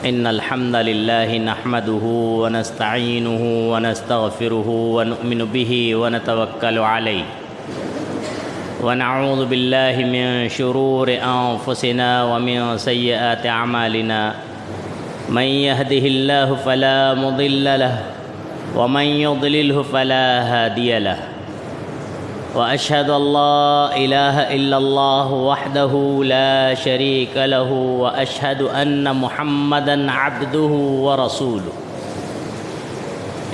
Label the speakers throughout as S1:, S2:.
S1: إن الحمد لله نحمده ونستعينه ونستغفره ونؤمن به ونتوكل عليه ونعوذ بالله من شرور أنفسنا ومن سيئات أعمالنا من يهده الله فلا مضل له ومن يضلله فلا هادي له وأشهد أن لا إله إلا الله وحده لا شريك له وأشهد أن محمدًا عبده ورسوله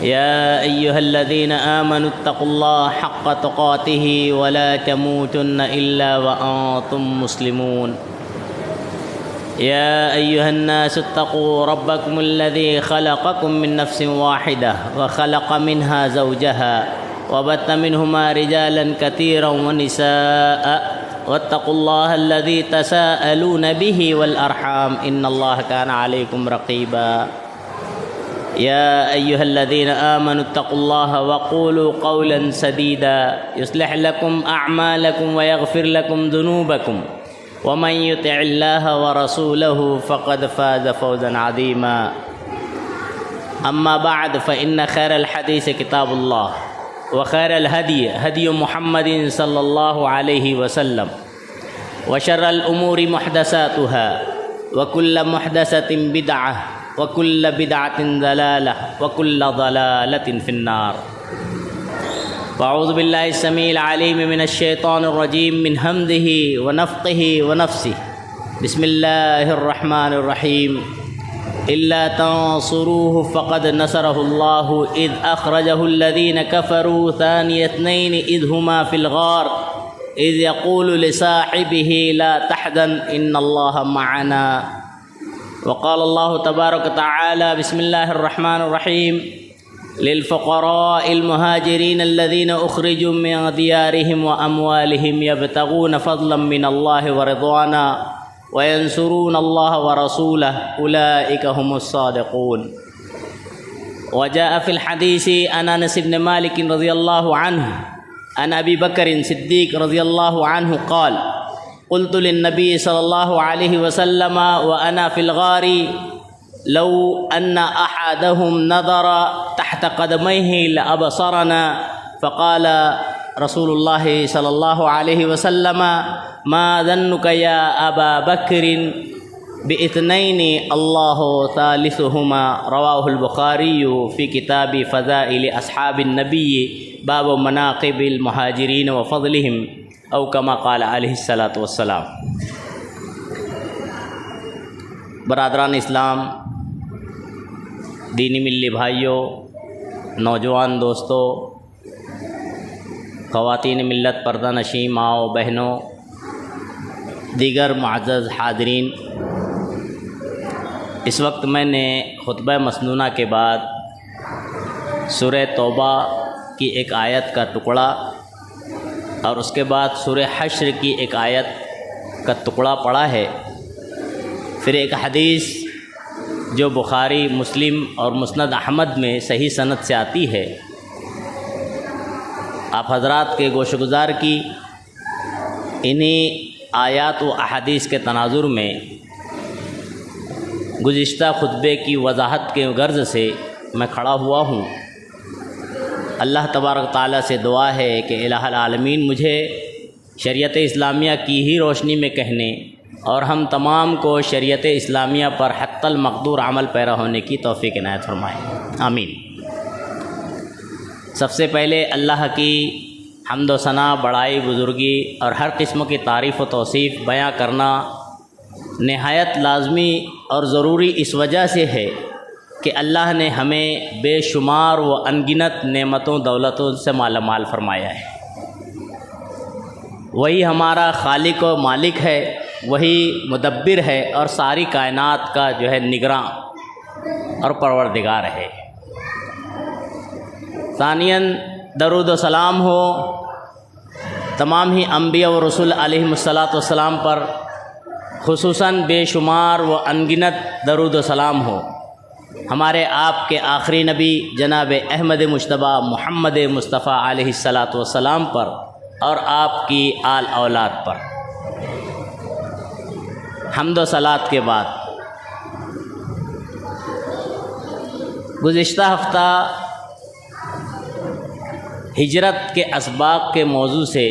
S1: يا أيها الذين آمنوا اتقوا الله حق تقاته ولا تموتن إلا وأنتم مسلمون يا أيها الناس اتقوا ربكم الذي خلقكم من نفس واحدة وخلق منها زوجها وبث منهما رجالا كثيرا ونساء واتقوا الله الذي تساءلون به والأرحام إن الله كان عليكم رقيبا يا أيها الذين آمنوا اتقوا الله وقولوا قولا سديدا يصلح لكم أعمالكم ويغفر لكم ذنوبكم ومن يطع الله ورسوله فقد فاز فوزا عظيما أما بعد فإن خير الحديث كتاب الله وخير الهدي هدي محمد صلى الله عليه وسلم وشر الأمور محدثاتها وكل محدثة بدعة وكل بدعة ضلالة وكل ضلالة في النار فأعوذ بالله السميع العليم من الشيطان الرجيم من همزه ونفخه ونفسه بسم الله الرحمن الرحيم إلا تنصروه فقد نصره الله إذ أخرجه الذين كفروا ثاني اثنين إذ هما في الغار إذ يقول لصاحبه لا تحزن إن الله معنا وقال الله تبارك وتعالى بسم الله الرحمن الرحيم للفقراء المهاجرين الذين أخرجوا من ديارهم وأموالهم يبتغون فضلا من الله ورضوانا وينصرون الله ورسوله أولئك هم الصادقون وجاء في الحديث عن أنس بن مالك رضي الله عنه عن أبي بكر صديق رضي الله عنه قال قلت للنبي صلى الله عليه وسلم وأنا في الغار لو أن أحدهم نظر تحت قدميه لأبصرنا فقال رسول الله صلى الله عليه وسلم ما ظنك يا أبا بكر باثنين الله ثالثهما رواه البخاري في كتاب فضائل أصحاب النبي باب مناقب المهاجرين وفضلهم او كما قال علیہ الصلاۃ والسلام۔ برادران اسلام، دینی ملی بھائیوں، نوجوان دوستوں، خواتین ملت پردہ نشین ماؤں بہنوں، دیگر معزز حاضرین، اس وقت میں نے خطبہ مسنونہ کے بعد سورہ توبہ کی ایک آیت کا ٹکڑا اور اس کے بعد سورہ حشر کی ایک آیت کا ٹکڑا پڑھا ہے، پھر ایک حدیث جو بخاری، مسلم اور مسند احمد میں صحیح سند سے آتی ہے، آپ حضرات کے گوش گزار کی انہی آیات و احادیث کے تناظر میں گزشتہ خطبے کی وضاحت کے غرض سے میں کھڑا ہوا ہوں۔ اللہ تبارک تعالیٰ سے دعا ہے کہ الہ العالمین مجھے شریعت اسلامیہ کی ہی روشنی میں کہنے اور ہم تمام کو شریعت اسلامیہ پر حتی المقدور عمل پیرا ہونے کی توفیق عنایت فرمائے، آمین۔ سب سے پہلے اللہ کی حمد و ثنا، بڑائی، بزرگی اور ہر قسم کی تعریف و توصیف بیاں کرنا نہایت لازمی اور ضروری اس وجہ سے ہے کہ اللہ نے ہمیں بے شمار و انگنت نعمتوں دولتوں سے مالا مال فرمایا ہے۔ وہی ہمارا خالق و مالک ہے، وہی مدبر ہے اور ساری کائنات کا جو ہے نگراں اور پروردگار ہے۔ ثانیاً درود و سلام ہو تمام ہی انبیاء و رسول علیہم السلام پر، خصوصاً بے شمار و انگنت درود و سلام ہو ہمارے آپ کے آخری نبی جناب احمد مجتبی محمد مصطفیٰ علیہ الصلاۃ والسلام پر اور آپ کی آل اولاد پر حمد و صلات کے بعد گزشتہ ہفتہ ہجرت کے اسباق کے موضوع سے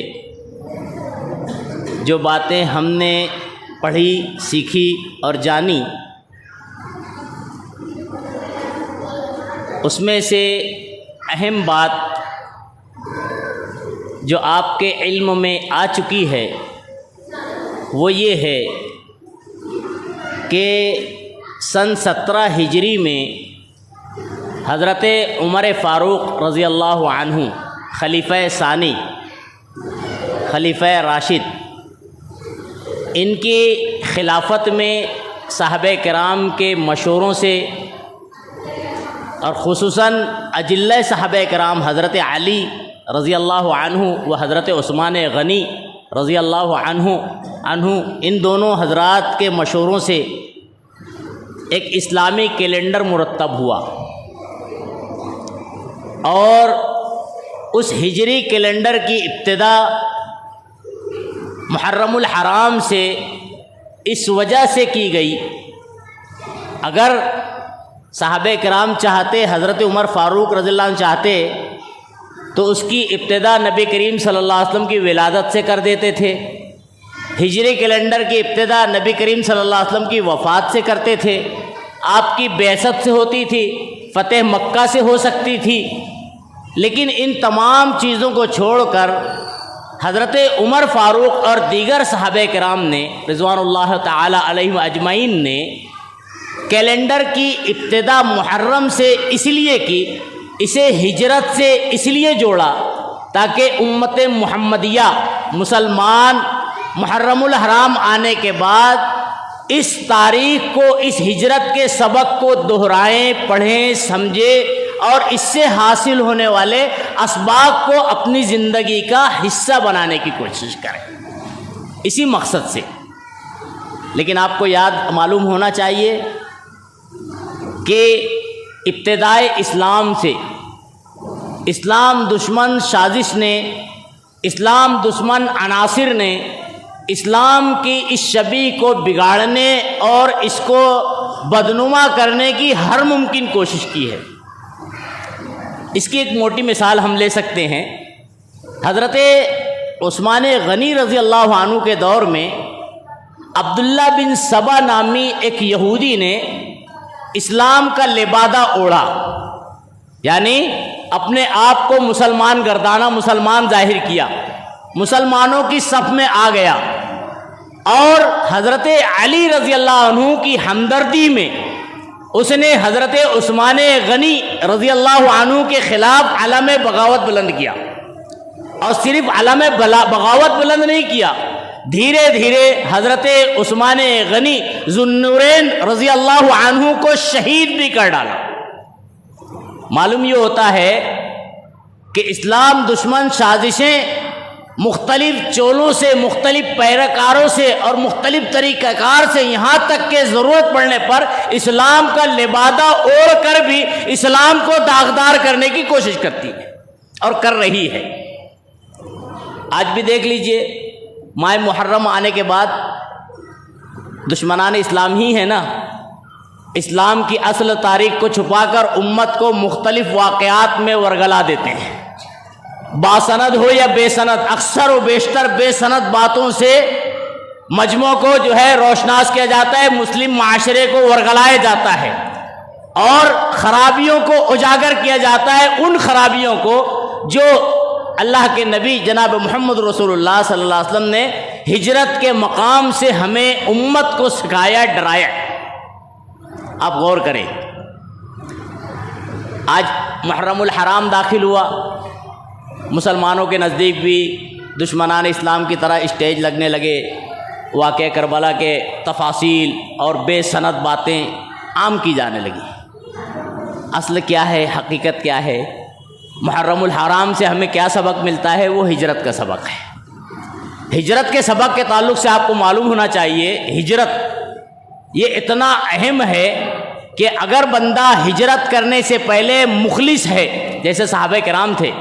S1: جو باتیں ہم نے پڑھی، سیکھی اور جانی، اس میں سے اہم بات جو آپ کے علم میں آ چکی ہے وہ یہ ہے کہ سن 17 ہجری میں حضرت عمر فاروق رضی اللہ عنہ خلیفہ ثانی، خلیفہ راشد، ان کی خلافت میں صحابہ کرام کے مشوروں سے اور خصوصاً اجلہ صحابہ کرام حضرت علی رضی اللہ عنہ و حضرت عثمان غنی رضی اللہ عنہ ان دونوں حضرات کے مشوروں سے ایک اسلامی کیلنڈر مرتب ہوا، اور اس ہجری کیلنڈر کی ابتدا محرم الحرام سے اس وجہ سے کی گئی، اگر صحابہ کرام چاہتے، حضرت عمر فاروق رضی اللہ عنہ چاہتے تو اس کی ابتدا نبی کریم صلی اللہ علیہ وسلم کی ولادت سے کر دیتے تھے، ہجری کیلنڈر کی ابتدا نبی کریم صلی اللہ علیہ وسلم کی وفات سے کرتے تھے، آپ کی بعثت سے ہوتی تھی، فتح مکہ سے ہو سکتی تھی، لیکن ان تمام چیزوں کو چھوڑ کر حضرت عمر فاروق اور دیگر صحابہ کرام نے رضوان اللہ تعالی علیہم اجمعین نے کیلنڈر کی ابتدا محرم سے اس لیے کی، اسے ہجرت سے اس لیے جوڑا تاکہ امت محمدیہ مسلمان محرم الحرام آنے کے بعد اس تاریخ کو، اس ہجرت کے سبق کو دہرائیں، پڑھیں، سمجھیں اور اس سے حاصل ہونے والے اسباق کو اپنی زندگی کا حصہ بنانے کی کوشش کریں، اسی مقصد سے۔ لیکن آپ کو معلوم ہونا چاہیے کہ ابتدائے اسلام سے اسلام دشمن سازش نے، اسلام دشمن عناصر نے اسلام کی اس شبیہ کو بگاڑنے اور اس کو بدنما کرنے کی ہر ممکن کوشش کی ہے۔ اس کی ایک موٹی مثال ہم لے سکتے ہیں، حضرت عثمان غنی رضی اللہ عنہ کے دور میں عبداللہ بن سبا نامی ایک یہودی نے اسلام کا لبادہ اوڑھا، یعنی اپنے آپ کو مسلمان گردانہ، مسلمان ظاہر کیا، مسلمانوں کی صف میں آ گیا، اور حضرت علی رضی اللہ عنہ کی ہمدردی میں اس نے حضرت عثمان غنی رضی اللہ عنہ کے خلاف علم بغاوت بلند کیا، اور صرف علم بغاوت بلند نہیں کیا، دھیرے دھیرے حضرت عثمان غنی ذو النورین رضی اللہ عنہ کو شہید بھی کر ڈالا۔ معلوم یہ ہوتا ہے کہ اسلام دشمن سازشیں مختلف چولوں سے، مختلف پیروکاروں سے اور مختلف طریقہ کار سے، یہاں تک کہ ضرورت پڑنے پر اسلام کا لبادہ اوڑھ کر بھی اسلام کو داغدار کرنے کی کوشش کرتی ہے اور کر رہی ہے۔ آج بھی دیکھ لیجئے، ماہ محرم آنے کے بعد دشمنان اسلام ہی ہے نا، اسلام کی اصل تاریخ کو چھپا کر امت کو مختلف واقعات میں ورگلا دیتے ہیں، باسند ہو یا بے سند، اکثر و بیشتر بے سند باتوں سے مجموع کو جو ہے روشناس کیا جاتا ہے، مسلم معاشرے کو ورگلایا جاتا ہے، اور خرابیوں کو اجاگر کیا جاتا ہے، ان خرابیوں کو جو اللہ کے نبی جناب محمد رسول اللہ صلی اللہ علیہ وسلم نے ہجرت کے مقام سے ہمیں امت کو سکھایا، ڈرایا۔ آپ غور کریں، آج محرم الحرام داخل ہوا، مسلمانوں کے نزدیک بھی دشمنان اسلام کی طرح اسٹیج لگنے لگے، واقعہ کربلا کے تفاصیل اور بے سند باتیں عام کی جانے لگی۔ اصل کیا ہے، حقیقت کیا ہے؟ محرم الحرام سے ہمیں کیا سبق ملتا ہے؟ وہ ہجرت کا سبق ہے۔ ہجرت کے سبق کے تعلق سے آپ کو معلوم ہونا چاہیے، ہجرت یہ اتنا اہم ہے کہ اگر بندہ ہجرت کرنے سے پہلے مخلص ہے جیسے صحابہ کرام تھے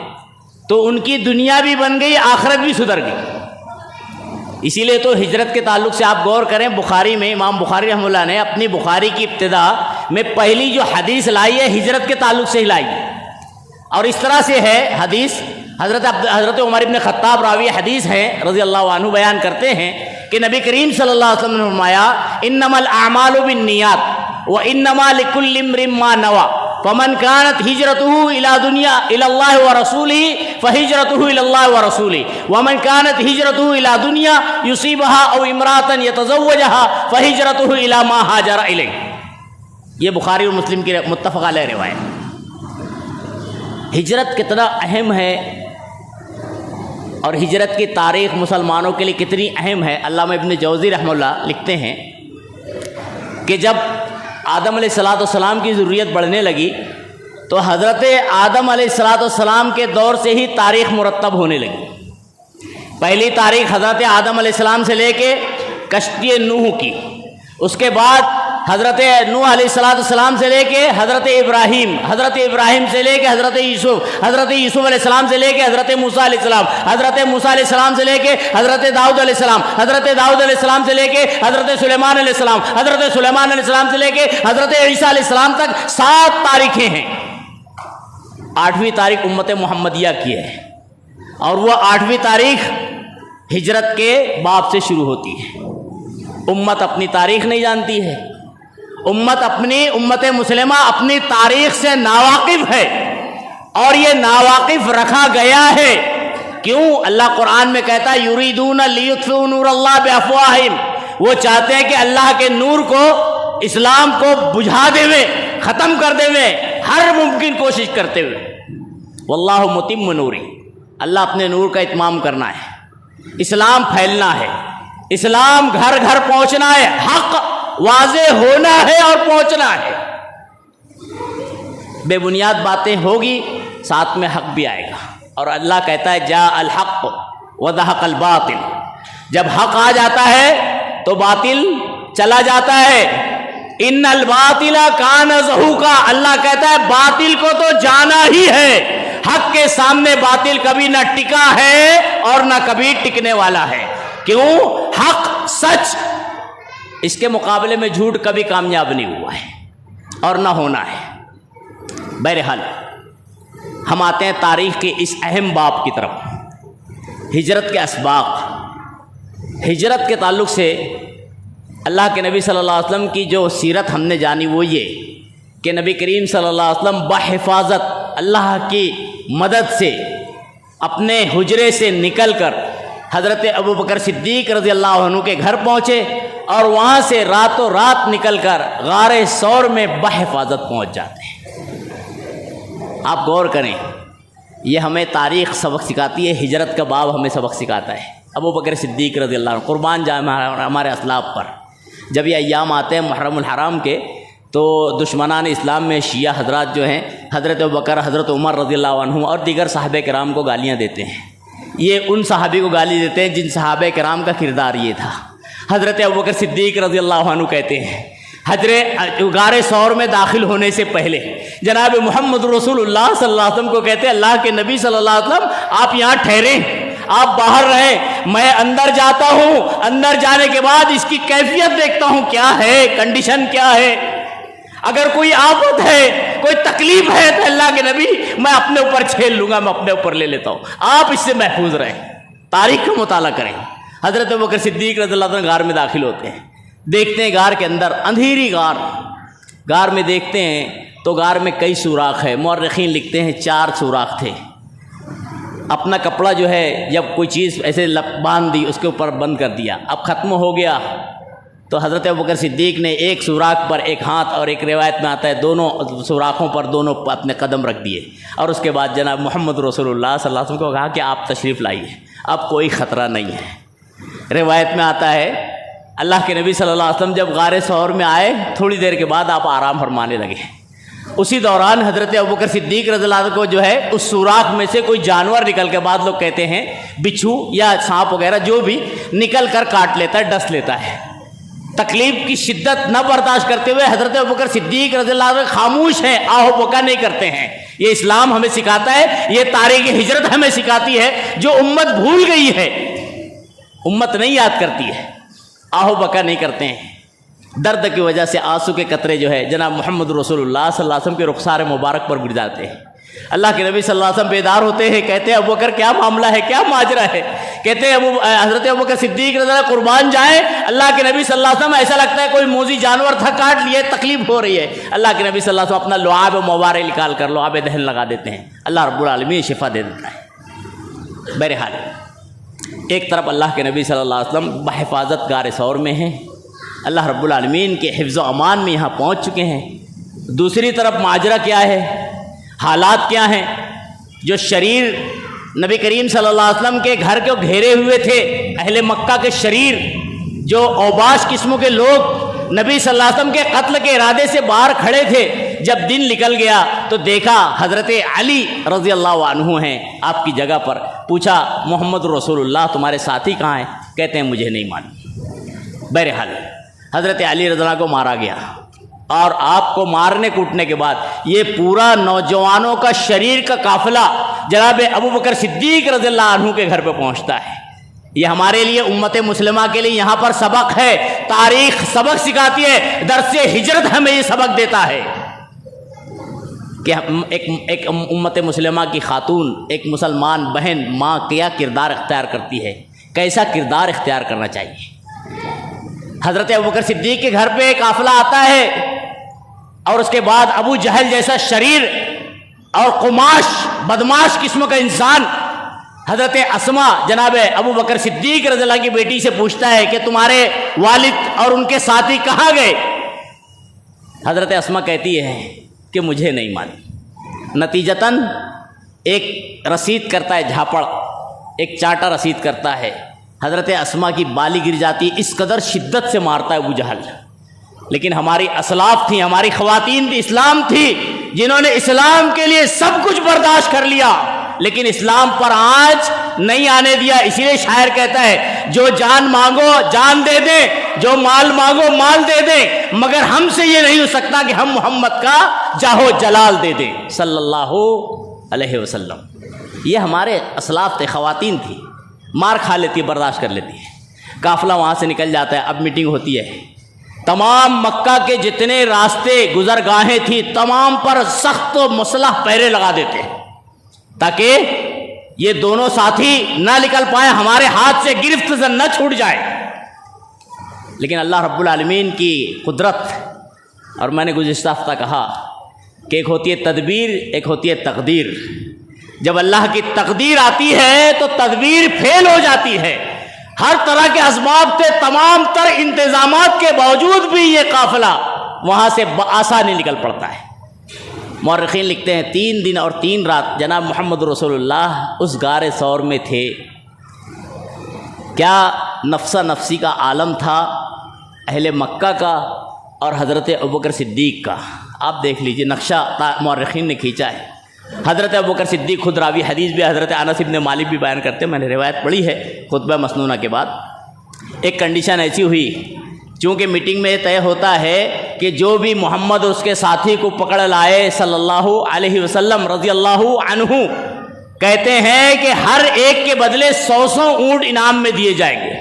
S1: تو ان کی دنیا بھی بن گئی، آخرت بھی سدھر گئی۔ اسی لیے تو ہجرت کے تعلق سے آپ غور کریں، بخاری میں امام بخاری رحمہ اللہ نے اپنی بخاری کی ابتدا میں پہلی جو حدیث لائی ہے ہجرت کے تعلق سے ہی لائی ہے، اور اس طرح سے ہے حدیث۔ حضرت عمر ابن خطاب راوی حدیث ہیں رضی اللہ عنہ بیان کرتے ہیں کہ نبی کریم صلی اللہ علیہ وسلم نے فرمایا انما الاعمال بالنیات وانما لكل امرئ ما نوى فمن كانت هجرته الى دنیا الى الله ورسوله فهجرته الى الله ورسوله ومن كانت هجرته الى دنیا يصيبها او امرأة يتزوجها فهجرته الى ما هاجر اليه۔ یہ بخاری اور مسلم کی متفق علیہ روایت۔ ہجرت کتنا اہم ہے اور ہجرت کی تاریخ مسلمانوں کے لیے کتنی اہم ہے، علامہ ابن جوزی رحمہ اللہ لکھتے ہیں کہ جب آدم علیہ السلام کی ذریت بڑھنے لگی تو حضرت آدم علیہ السلام کے دور سے ہی تاریخ مرتب ہونے لگی۔ پہلی تاریخ حضرت آدم علیہ السلام سے لے کے کشتی نوح کی، اس کے بعد حضرت نوح علیہ السلام سے لے کے حضرت ابراہیم سے لے کے حضرت یوسف علیہ السلام سے لے کے حضرت موسیٰ علیہ السلام، حضرت موسیٰ علیہ السلام سے لے کے حضرت داؤد علیہ السلام، حضرت داؤد علیہ السلام سے لے کے حضرت سلیمان علیہ السلام، حضرت سلیمان علیہ السلام سے لے کے حضرت عیسیٰ علیہ السلام تک 7 تاریخیں ہیں۔ 8ویں تاریخ امت محمدیہ کی ہے، اور وہ 8ویں تاریخ ہجرت کے باب سے شروع ہوتی ہے۔ امت اپنی تاریخ نہیں جانتی ہے، امت مسلمہ اپنی تاریخ سے ناواقف ہے، اور یہ ناواقف رکھا گیا ہے۔ کیوں؟ اللہ قرآن میں کہتا ہے یریدون لیطفئوا نور اللہ بافواہہم، وہ چاہتے ہیں کہ اللہ کے نور کو، اسلام کو بجھا دے ہوئے، ختم کر دے ہوئے، ہر ممکن کوشش کرتے ہوئے۔ واللہ متم نوری، اللہ اپنے نور کا اتمام کرنا ہے، اسلام پھیلنا ہے، اسلام گھر گھر پہنچنا ہے، حق واضح ہونا ہے اور پہنچنا ہے۔ بے بنیاد باتیں ہوگی، ساتھ میں حق بھی آئے گا، اور اللہ کہتا ہے جاء الحق وزہق الباطل، جب حق آ جاتا ہے تو باطل چلا جاتا ہے۔ ان الباطل کان زہوقا، اللہ کہتا ہے باطل کو تو جانا ہی ہے، حق کے سامنے باطل کبھی نہ ٹکا ہے اور نہ کبھی ٹکنے والا ہے۔ کیوں؟ حق، سچ، اس کے مقابلے میں جھوٹ کبھی کامیاب نہیں ہوا ہے اور نہ ہونا ہے۔ بہرحال ہم آتے ہیں تاریخ کے اس اہم باب کی طرف، ہجرت کے اسباق۔ ہجرت کے تعلق سے اللہ کے نبی صلی اللہ علیہ وسلم کی جو سیرت ہم نے جانی وہ یہ کہ نبی کریم صلی اللہ علیہ وسلم بحفاظت اللہ کی مدد سے اپنے حجرے سے نکل کر حضرت ابوبکر صدیق رضی اللہ عنہ کے گھر پہنچے، اور وہاں سے راتوں رات نکل کر غار ثور میں بحفاظت پہنچ جاتے ہیں۔ آپ غور کریں، یہ ہمیں تاریخ سبق سکھاتی ہے، ہجرت کا باب ہمیں سبق سکھاتا ہے۔ ابوبکر صدیق رضی اللہ عنہ قربان جائیں ہمارے اسلاف پر، جب یہ ایام آتے ہیں محرم الحرام کے تو دشمنان اسلام میں شیعہ حضرات جو ہیں حضرت ابوبکر، حضرت عمر رضی اللہ عنہ اور دیگر صحابہ کرام کو گالیاں دیتے ہیں۔ یہ ان صحابی کو گالی دیتے ہیں جن صحابہ کرام کا کردار یہ تھا۔ حضرت ابوبکر صدیق رضی اللہ عنہ کہتے ہیں غار ثور میں داخل ہونے سے پہلے جناب محمد رسول اللہ صلی اللہ علیہ وسلم کو کہتے ہیں اللہ کے نبی صلی اللہ علیہ وسلم آپ یہاں ٹھہریں، آپ باہر رہیں، میں اندر جاتا ہوں، اندر جانے کے بعد اس کی کیفیت دیکھتا ہوں کیا ہے، کنڈیشن کیا ہے، اگر کوئی آفت ہے، کوئی تکلیف ہے تو اللہ کے نبی میں اپنے اوپر چھیل لوں گا، میں اپنے اوپر لے لیتا ہوں، آپ اس سے محفوظ رہیں۔ تاریخ کا مطالعہ کریں۔ حضرت ابوبکر صدیق رضی اللہ عنہ غار میں داخل ہوتے ہیں، دیکھتے ہیں غار کے اندر اندھیری غار میں دیکھتے ہیں تو غار میں کئی سوراخ ہے، مورخین لکھتے ہیں 4 سوراخ تھے۔ اپنا کپڑا جو ہے جب کوئی چیز ایسے باندھ دی، اس کے اوپر بند کر دیا، اب ختم ہو گیا تو حضرت ابوبکر صدیق نے ایک سوراخ پر ایک ہاتھ، اور ایک روایت میں آتا ہے دونوں سوراخوں پر دونوں اپنے قدم رکھ دیے، اور اس کے بعد جناب محمد رسول اللہ صلی اللہ علیہ وسلم کو کہا کہ آپ تشریف لائیے، اب کوئی خطرہ نہیں ہے۔ روایت میں آتا ہے اللہ کے نبی صلی اللہ علیہ وسلم جب غار ثور میں آئے تھوڑی دیر کے بعد آپ آرام فرمانے لگے۔ اسی دوران حضرت ابوبکر صدیق رضی اللہ عنہ کو جو ہے اس سوراخ میں سے کوئی جانور نکل کے، بعد لوگ کہتے ہیں بچھو یا سانپ وغیرہ جو بھی نکل کر کاٹ لیتا ہے، ڈس لیتا ہے۔ تکلیف کی شدت نہ برداشت کرتے ہوئے حضرت ابوبکر صدیق رضی اللہ عنہ خاموش ہیں، آہو بکا نہیں کرتے ہیں. یہ اسلام ہمیں سکھاتا ہے، یہ تاریخ ہجرت ہمیں سکھاتی ہے. جو امت بھول گئی ہے، امت نہیں یاد کرتی ہے، آہو بکا نہیں کرتے ہیں. درد کی وجہ سے آنسو کے قطرے جو ہے جناب محمد رسول اللہ صلی اللہ علیہ وسلم کے رخسار مبارک پر گر جاتے ہیں. اللہ کے نبی صلی اللہ علیہ وسلم بیدار ہوتے ہیں، کہتے ہیں ابوبکر کیا معاملہ ہے، کیا ماجرا ہے؟ کہتے ہیں حضرت ابوبکر صدیق رضی اللہ قربان جائیں. اللہ کے نبی صلی اللہ علیہ وسلم ایسا لگتا ہے کوئی موذی جانور تھا کاٹ لیے، تکلیف ہو رہی ہے. اللہ کے نبی صلی اللہ علیہ وسلم اپنا لعاب مبارک نکال کر لعاب دہن لگا دیتے ہیں. اللہ رب العالمین شفا دے دیتا ہے. بہرحال ایک طرف اللہ کے نبی صلی اللہ علیہ وسلم بحفاظت غار ثور میں ہیں، اللہ رب العالمین کے حفظ و امان میں یہاں پہنچ چکے ہیں. دوسری طرف ماجرا کیا ہے، حالات کیا ہیں؟ جو شریر نبی کریم صلی اللہ علیہ وسلم کے گھر کو گھیرے ہوئے تھے، اہل مکہ کے شریر، جو اوباش قسموں کے لوگ نبی صلی اللہ علیہ وسلم کے قتل کے ارادے سے باہر کھڑے تھے. جب دن نکل گیا تو دیکھا حضرت علی رضی اللہ عنہ ہیں آپ کی جگہ پر. پوچھا محمد رسول اللہ تمہارے ساتھی کہاں ہیں؟ کہتے ہیں مجھے نہیں معلوم. بہرحال حضرت علی رضی اللہ کو مارا گیا، اور آپ کو مارنے کوٹنے کے بعد یہ پورا نوجوانوں کا شریر کا قافلہ جناب ابوبکر صدیق رضی اللہ عنہ کے گھر پہ پہنچتا ہے. یہ ہمارے لیے امت مسلمہ کے لیے یہاں پر سبق ہے. تاریخ سبق سکھاتی ہے، درس ہجرت ہمیں یہ سبق دیتا ہے کہ ایک امت مسلمہ کی خاتون، ایک مسلمان بہن، ماں کیا کردار اختیار کرتی ہے، کیسا کردار اختیار کرنا چاہیے. حضرت ابوبکر صدیق کے گھر پہ قافلہ آتا ہے، اور اس کے بعد ابو جہل جیسا شریر اور قماش بدماش قسم کا انسان حضرت اسما جناب ابوبکر صدیق رضی اللہ کی بیٹی سے پوچھتا ہے کہ تمہارے والد اور ان کے ساتھی کہاں گئے؟ حضرت اسما کہتی ہے کہ مجھے نہیں معلوم. نتیجتاً ایک رسید کرتا ہے جھاپڑ، ایک چاٹا رسید کرتا ہے. حضرت اسما کی بالی گر جاتی، اس قدر شدت سے مارتا ہے ابو جہل. لیکن ہماری اسلاف تھی، ہماری خواتین بھی اسلام تھی، جنہوں نے اسلام کے لیے سب کچھ برداشت کر لیا، لیکن اسلام پر آنچ نہیں آنے دیا. اسی لیے شاعر کہتا ہے جو جان مانگو جان دے دیں، جو مال مانگو مال دے دیں، مگر ہم سے یہ نہیں ہو سکتا کہ ہم محمد کا جاہو جلال دے دیں صلی اللہ علیہ وسلم. یہ ہمارے اسلاف تھے، خواتین تھی، مار کھا لیتی، برداشت کر لیتی ہے. قافلہ وہاں سے نکل جاتا ہے. اب میٹنگ ہوتی ہے، تمام مکہ کے جتنے راستے گزرگاہیں تھیں تمام پر سخت و مسلح پہرے لگا دیتے ہیں تاکہ یہ دونوں ساتھی نہ نکل پائیں، ہمارے ہاتھ سے گرفت سے نہ چھوٹ جائے. لیکن اللہ رب العالمین کی قدرت، اور میں نے گزشتہ ہفتہ کہا کہ ایک ہوتی ہے تدبیر، ایک ہوتی ہے تقدیر. جب اللہ کی تقدیر آتی ہے تو تدبیر فیل ہو جاتی ہے. ہر طرح کے اسباب تھے، تمام تر انتظامات کے باوجود بھی یہ قافلہ وہاں سے بآسانی نکل پڑتا ہے. مورخین لکھتے ہیں 3 دن اور 3 رات جناب محمد رسول اللہ اس غار ثور میں تھے. کیا نفسا نفسی کا عالم تھا اہل مکہ کا اور حضرت ابوبکر صدیق کا. آپ دیکھ لیجئے، نقشہ مورخین نے کھینچا ہے. حضرت ابوبکر صدیق خود راوی حدیث بھی حضرت انس بن مالک بھی بیان کرتے ہیں، میں نے روایت پڑھی ہے خطبہ مسنونہ کے بعد. ایک کنڈیشن ایسی ہوئی، چونکہ میٹنگ میں طے ہوتا ہے کہ جو بھی محمد اس کے ساتھی کو پکڑ لائے صلی اللہ علیہ وسلم رضی اللہ عنہ، کہتے ہیں کہ ہر ایک کے بدلے 100 اونٹ انعام میں دیے جائیں گے،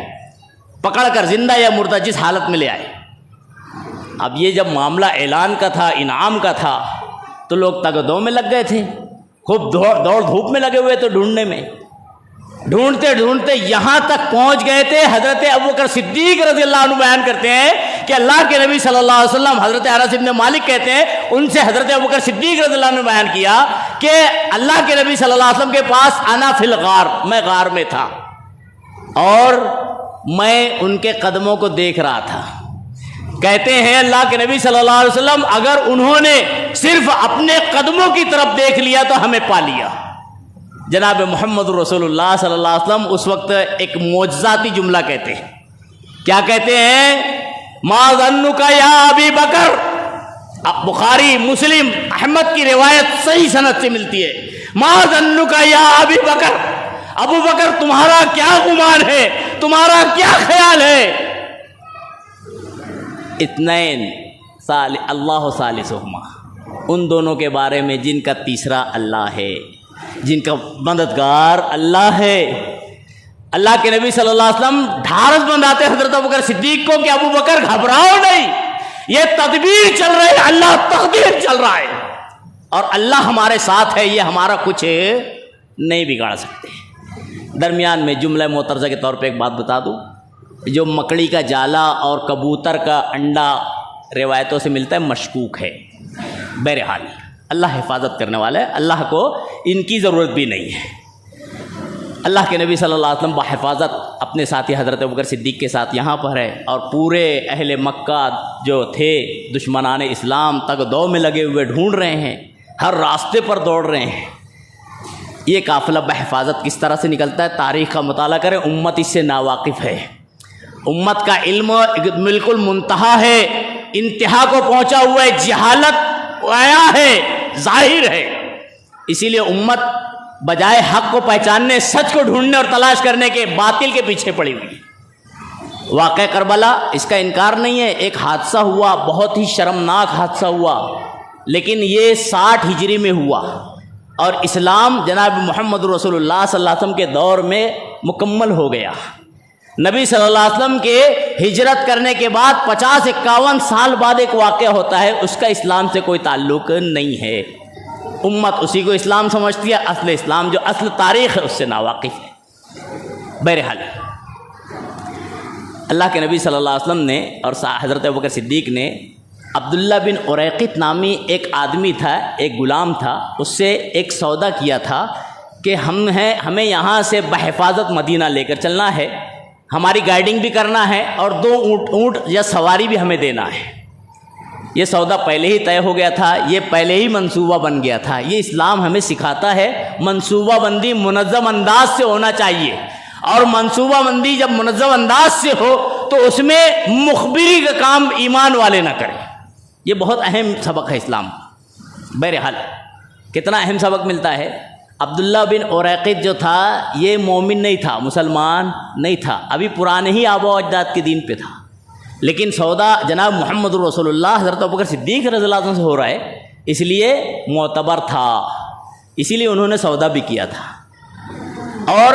S1: پکڑ کر زندہ یا مردہ جس حالت میں لے آئے. اب یہ جب معاملہ اعلان کا تھا، انعام کا تھا، تو لوگ تگدوں میں لگ گئے تھے، خوب دوڑ دھوپ میں لگے ہوئے تھے ڈھونڈنے میں. ڈھونڈتے ڈھونڈتے یہاں تک پہنچ گئے تھے. حضرت ابوبکر صدیق رضی اللہ عنہ بیان کرتے ہیں کہ اللہ کے نبی صلی اللہ علیہ وسلم، حضرت انس بن مالک کہتے ہیں ان سے حضرت ابوبکر صدیق رضی اللہ عنہ بیان کیا کہ اللہ کے نبی صلی اللہ علیہ وسلم کے پاس انا فی الغار، میں غار میں تھا اور میں ان کے قدموں کو دیکھ رہا تھا. کہتے ہیں اللہ کے نبی صلی اللہ علیہ وسلم اگر انہوں نے صرف اپنے قدموں کی طرف دیکھ لیا تو ہمیں پا لیا. جناب محمد رسول اللہ صلی اللہ علیہ وسلم اس وقت ایک معجزاتی جملہ کہتے ہیں. کیا کہتے ہیں؟ ما ظنک یا ابی بکر. بخاری، مسلم، احمد کی روایت صحیح سند سے ملتی ہے. ما ظنک یا ابی بکر، ابو بکر تمہارا کیا گمان ہے، تمہارا کیا خیال ہے؟ اثنین اللہ ثالثہما، ان دونوں کے بارے میں جن کا تیسرا اللہ ہے، جن کا مددگار اللہ ہے۔ اللہ کے نبی صلی اللہ علیہ وسلم ڈھارس بندھاتے حضرت ابوبکر صدیق کو کہ ابوبکر گھبراؤ نہیں، یہ تدبیر چل رہی ہے، اللہ تقدیر چل رہا ہے اور اللہ ہمارے ساتھ ہے، یہ ہمارا کچھ نہیں بگاڑ سکتے۔ درمیان میں جملہ معترضہ کے طور پہ ایک بات بتا دوں، جو مکڑی کا جالا اور کبوتر کا انڈا روایتوں سے ملتا ہے مشکوک ہے۔ بہرحال اللہ حفاظت کرنے والا ہے، اللہ کو ان کی ضرورت بھی نہیں ہے۔ اللہ کے نبی صلی اللہ علیہ وسلم بحفاظت اپنے ساتھی حضرت ابوبکر صدیق کے ساتھ یہاں پر ہے، اور پورے اہل مکہ جو تھے دشمنان اسلام تک دو میں لگے ہوئے ڈھونڈ رہے ہیں، ہر راستے پر دوڑ رہے ہیں۔ یہ قافلہ بحفاظت کس طرح سے نکلتا ہے، تاریخ کا مطالعہ کریں، امت اس سے ناواقف ہے۔ امت کا علم بالکل منتہا ہے، انتہا کو پہنچا ہوا ہے، جہالت آیا ہے، ظاہر ہے۔ اسی لیے امت بجائے حق کو پہچاننے، سچ کو ڈھونڈنے اور تلاش کرنے کے باطل کے پیچھے پڑی ہوئی۔ واقعہ کربلا اس کا انکار نہیں ہے، ایک حادثہ ہوا، بہت ہی شرمناک حادثہ ہوا، لیکن یہ 60 ہجری میں ہوا اور اسلام جناب محمد رسول اللہ صلی اللہ علیہ وسلم کے دور میں مکمل ہو گیا۔ نبی صلی اللہ علیہ وسلم کے ہجرت کرنے کے بعد 50-51 سال بعد ایک واقعہ ہوتا ہے، اس کا اسلام سے کوئی تعلق نہیں ہے۔ امت اسی کو اسلام سمجھتی ہے، اصل اسلام جو اصل تاریخ ہے اس سے ناواقف ہے۔ بہرحال اللہ کے نبی صلی اللہ علیہ وسلم نے اور حضرت ابوبکر صدیق نے عبداللہ بن اریقط نامی ایک آدمی تھا، ایک غلام تھا، اس سے ایک سودا کیا تھا کہ ہمیں یہاں سے بحفاظت مدینہ لے کر چلنا ہے، ہماری گائیڈنگ بھی کرنا ہے اور 2 اونٹ یا سواری بھی ہمیں دینا ہے۔ یہ سودا پہلے ہی طے ہو گیا تھا، یہ پہلے ہی منصوبہ بن گیا تھا۔ یہ اسلام ہمیں سکھاتا ہے منصوبہ بندی منظم انداز سے ہونا چاہیے، اور منصوبہ بندی جب منظم انداز سے ہو تو اس میں مخبری کا کام ایمان والے نہ کریں۔ یہ بہت اہم سبق ہے اسلام۔ بہرحال کتنا اہم سبق ملتا ہے، عبداللہ بن اریقط جو تھا یہ مومن نہیں تھا، مسلمان نہیں تھا، ابھی پرانے ہی آباء و اجداد کے دین پہ تھا، لیکن سودا جناب محمد رسول اللہ حضرت ابوبکر صدیق رضی اللہ عنہ سے ہو رہا ہے، اس لیے معتبر تھا، اسی لیے انہوں نے سودا بھی کیا تھا۔ اور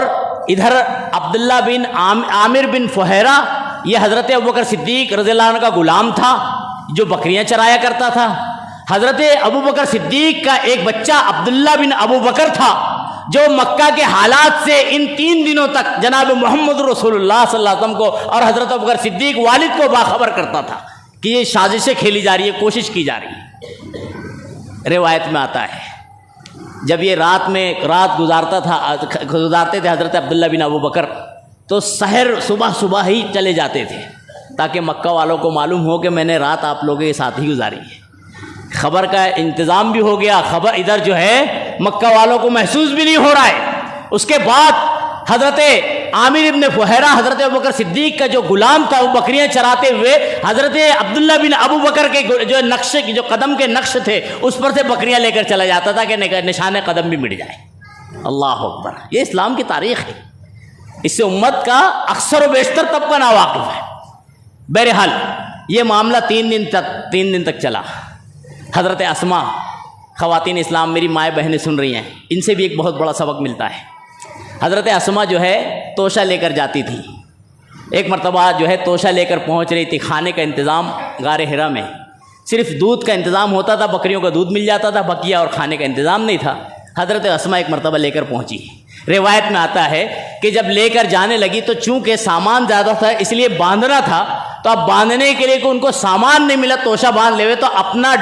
S1: ادھر عبداللہ بن عامر بن فہیرہ یہ حضرت ابوبکر صدیق رضی اللہ عنہ کا غلام تھا جو بکریاں چرایا کرتا تھا۔ حضرت ابوبکر صدیق کا ایک بچہ عبداللہ بن ابوبکر تھا جو مکہ کے حالات سے ان 3 دنوں تک جناب محمد رسول اللہ صلی اللہ علیہ وسلم کو اور حضرت ابوبکر صدیق والد کو باخبر کرتا تھا کہ یہ سازشیں کھیلی جا رہی ہے، کوشش کی جا رہی ہے۔ روایت میں آتا ہے جب یہ رات گزارتے تھے حضرت عبداللہ بن ابوبکر، تو صبح ہی چلے جاتے تھے تاکہ مکہ والوں کو معلوم ہو کہ میں نے رات آپ لوگوں کے ساتھ ہی گزاری ہے۔ خبر کا انتظام بھی ہو گیا، خبر ادھر جو ہے مکہ والوں کو محسوس بھی نہیں ہو رہا ہے۔ اس کے بعد حضرت عامر ابن فہیرہ حضرت ابوبکر صدیق کا جو غلام تھا، وہ بکریاں چراتے ہوئے حضرت عبداللہ بن ابوبکر کے جو قدم کے نقش تھے اس پر سے بکریاں لے کر چلا جاتا تھا کہ نشان قدم بھی مٹ جائے۔ اللہ اکبر، یہ اسلام کی تاریخ ہے، اس سے امت کا اکثر و بیشتر طبقہ ناواقف ہے۔ بہرحال یہ معاملہ 3 دن تک چلا۔ حضرت اسماء، خواتین اسلام میری مائیں بہنیں سن رہی ہیں، ان سے بھی ایک بہت بڑا سبق ملتا ہے۔ حضرت اسماء جو ہے توشہ لے کر جاتی تھی، ایک مرتبہ جو ہے توشہ لے کر پہنچ رہی تھی، کھانے کا انتظام غار حرا میں صرف دودھ کا انتظام ہوتا تھا، بکریوں کا دودھ مل جاتا تھا، بقیہ اور کھانے کا انتظام نہیں تھا۔ حضرت اسماء ایک مرتبہ لے کر پہنچی، روایت میں آتا ہے کہ جب لے کر جانے لگی تو چونکہ سامان زیادہ تھا اس لیے باندھنا تھا، تو اب باندھنے کے لیے ان کو سامان نہیں ملا، توشہ باندھ لے ہوئے، تو اپنا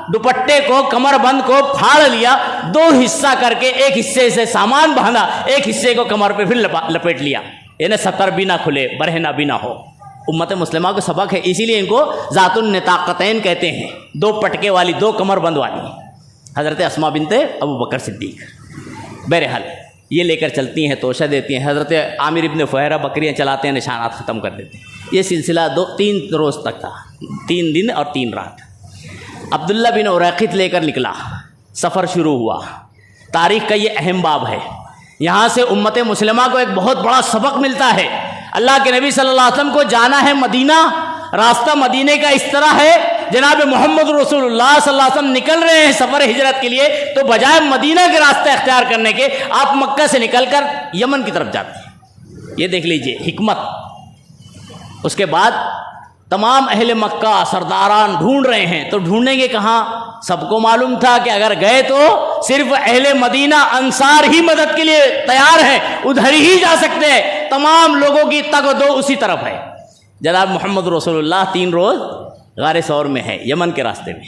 S1: دوپٹے کو کمر بند کو پھاڑ لیا، 2 حصہ کر کے ایک حصے سے سامان باندھا، ایک حصے کو کمر پہ پھر لپیٹ لیا، یعنی ستر بھی نہ کھلے، برہنہ بھی نہ ہو۔ امت مسلمہ کو سبق ہے، اسی لیے ان کو ذات النطاقتین کہتے ہیں، 2 پٹکے والی، 2 کمر بند والی، حضرت اسماء بنت ابوبکر صدیق۔ بہرحال یہ لے کر چلتی ہیں، توشہ دیتی ہیں، حضرت عامر ابن فہیرہ بکریاں چلاتے ہیں، نشانات ختم کر دیتے ہیں۔ یہ سلسلہ 3 روز تک تھا، 3 دن اور 3 رات۔ عبداللہ بن اریقط لے کر نکلا، سفر شروع ہوا۔ تاریخ کا یہ اہم باب ہے، یہاں سے امت مسلمہ کو ایک بہت بڑا سبق ملتا ہے۔ اللہ کے نبی صلی اللہ علیہ وسلم کو جانا ہے مدینہ، راستہ مدینے کا اس طرح ہے، جناب محمد رسول اللہ صلی اللہ علیہ وسلم نکل رہے ہیں سفر ہجرت کے لیے، تو بجائے مدینہ کے راستہ اختیار کرنے کے آپ مکہ سے نکل کر یمن کی طرف جاتے ہیں۔ یہ دیکھ لیجئے حکمت۔ اس کے بعد تمام اہل مکہ سرداران ڈھونڈ رہے ہیں، تو ڈھونڈیں گے کہاں؟ سب کو معلوم تھا کہ اگر گئے تو صرف اہل مدینہ انصار ہی مدد کے لیے تیار ہیں، ادھر ہی جا سکتے ہیں، تمام لوگوں کی تگ و دو اسی طرف ہے۔ جناب محمد رسول اللہ 3 روز غار ثور میں ہے، یمن کے راستے میں۔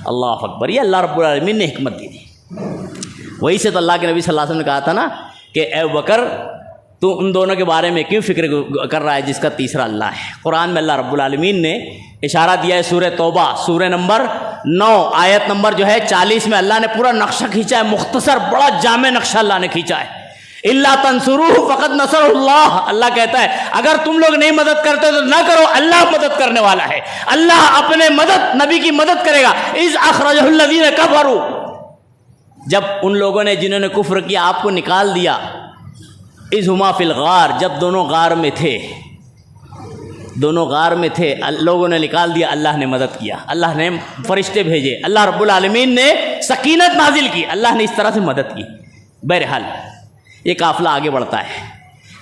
S1: اللہ اکبر، یہ اللہ رب العالمین نے حکمت دی تھی۔ وہی سے تو اللہ کے نبی صلی اللہ علیہ وسلم نے کہا تھا نا کہ اے ابوبکر تو ان دونوں کے بارے میں کیوں فکر کر رہا ہے جس کا تیسرا اللہ ہے۔ قرآن میں اللہ رب العالمین نے اشارہ دیا ہے، سورہ توبہ سورہ نمبر 9 آیت نمبر جو ہے 40 میں اللہ نے پورا نقشہ کھینچا ہے، مختصر بڑا جامع نقشہ اللہ نے کھینچا ہے۔ اللہ تنصروہ فقد نصرہ اللہ، اللہ کہتا ہے اگر تم لوگ نہیں مدد کرتے تو نہ کرو، اللہ مدد کرنے والا ہے، اللہ اپنے مدد نبی کی مدد کرے گا۔ اذ اخرجہ الذین کفروا، جب ان لوگوں نے جنہوں نے کفر کیا آپ کو نکال دیا، اذ ہما فی الغار، جب دونوں غار میں تھے، دونوں غار میں تھے، لوگوں نے نکال دیا، اللہ نے مدد کیا، اللہ نے فرشتے بھیجے، اللہ رب العالمین نے سکینت نازل کی، اللہ نے اس طرح سے مدد کی۔ بہرحال یہ قافلہ آگے بڑھتا ہے،